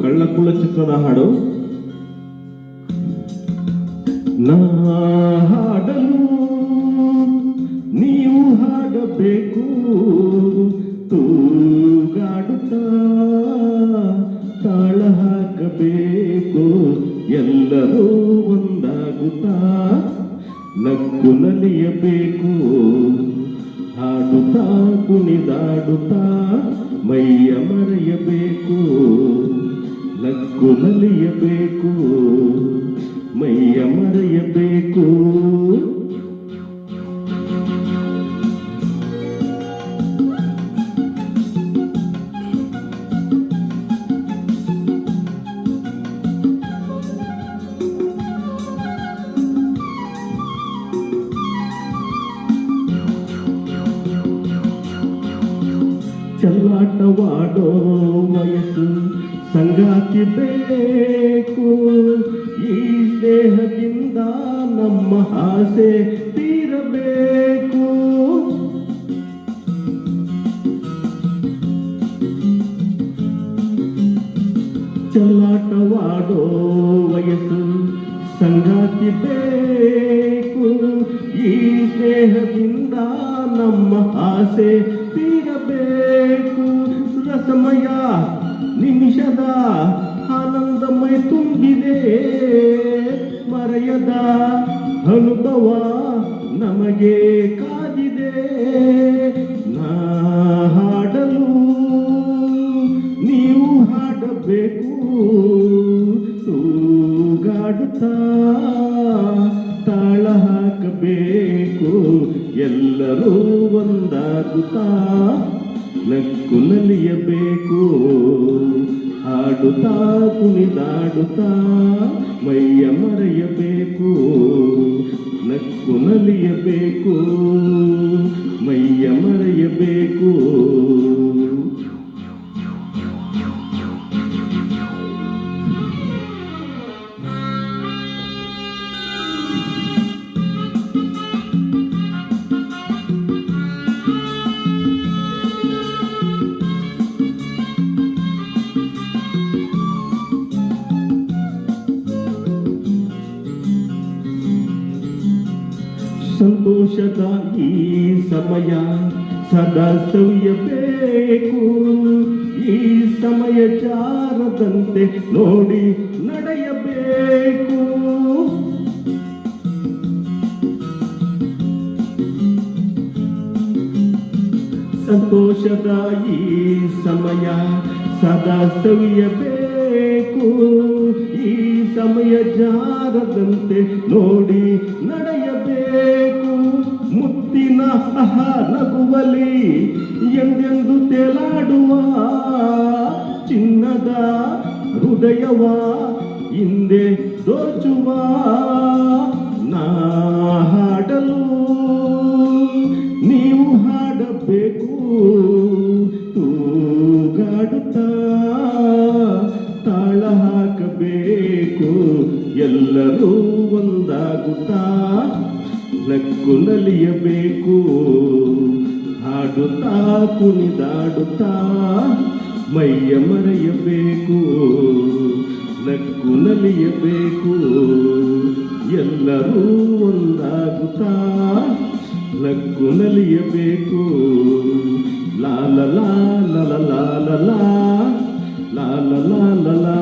ಕಳ್ಳಕುಳ ಚಿತ್ರದ ಹಾಡು. ನಾ ಹಾಡಲು ನೀವು ಹಾಡಬೇಕು, ತೂಗಾಡುತ್ತಾ ತಾಳ ಹಾಕಬೇಕು, ಎಲ್ಲರೂ ಒಂದಾಗುತ್ತಾ ನಕ್ಕು ನಲಿಯಬೇಕು, ಹಾಡುತ್ತಾ ಕುಣಿದಾಡುತ್ತಾ ಮೈಯ ಮರೆಯಬೇಕು, ನಕ್ಕು ನಲಿಯಬೇಕು, ಮೈಯ ಮರೆಯಬೇಕು. ಚೆಲ್ಲಾಟವಾಡೋ ವಯಸ್ಸು ಸಂಗಾತಿ ಬೇಕು, ಈ ಸ್ನೇಹದಿಂದ ನಮ್ಮ ಆಸೆ ತೀರಬೇಕು. ಚೆಲ್ಲಾಟವಾಡೋ ವಯಸ್ಸು ಸಂಗಾತಿ ಬೇಕು, ಈ ಸ್ನೇಹದಿಂದ ನಮ್ಮ ಆಸೆ ತೀರಬೇಕು. ರಸಮಯ ನಿಮಿಷದ ಆನಂದಮಯ ತುಂಬಿದೆ, ಮರೆಯದ ಅನುಭವ ನಮಗೆ ಕಾದಿದೆ. ನಾ ಹಾಡಲು ನೀವು ಹಾಡಬೇಕು, ತೂಗಾಡುತ್ತಾ ತಾಳ ಹಾಕಬೇಕು, ಎಲ್ಲರೂ ಒಂದಾಗುತ್ತಾ ನಕ್ಕು ನಲಿಯಬೇಕು, ಹಾಡುತ್ತಾ ಕುಣಿದಾಡುತ್ತಾ ಮೈಯ ಮರೆಯಬೇಕು, ನಕ್ಕು ನಲಿಯಬೇಕು, ಮೈಯ ಮರೆಯಬೇಕು. ಸಂತೋಷದ ಈ ಸಮಯ ಸದಾ ಸವಿಯಬೇಕು, ಈ ಸಮಯ ಜಾರದಂತೆ ನೋಡಿ ನಡೆಯಬೇಕು. ಸಂತೋಷದ ಈ ಸಮಯ ಸದಾ ಸವಿಯಬೇಕು, ಈ ಸಮಯ ಜಾರದಂತೆ ನೋಡಿ ನಡೆಯಬೇಕು. ಮುತ್ತಿನ ನಗುವಲಿ ಎಂದೆಂದು ತೇಲಾಡುವ ಚಿನ್ನದ ಹೃದಯವ ಹಿಂದೆ ದೋಚುವ. ನಾ ಹಾಡಲು ನೀವು ಹಾಡಬೇಕು, ತೂಗಾಡುತ್ತಾ ತಾಳ ಹಾಕಬೇಕು, ಎಲ್ಲರೂ ಒಂದಾಗುತ್ತಾ ನಕ್ಕು ನಲಿಯಬೇಕು, ಹಾಡುತ್ತಾ ಕುಣಿದಾಡುತ್ತಾ ಮೈಯ ಮರೆಯಬೇಕು, ನಕ್ಕು ನಲಿಯಬೇಕು, ಎಲ್ಲರೂ ಒಂದಾಗುತ್ತಾ ನಕ್ಕು ನಲಿಯಬೇಕು. ಲಾ ಲಾ ಲಾ ಲಾ ಲಾ ಲಾ ಲಾ ಲಾ ಲಾ ಲಾ ಲಾ.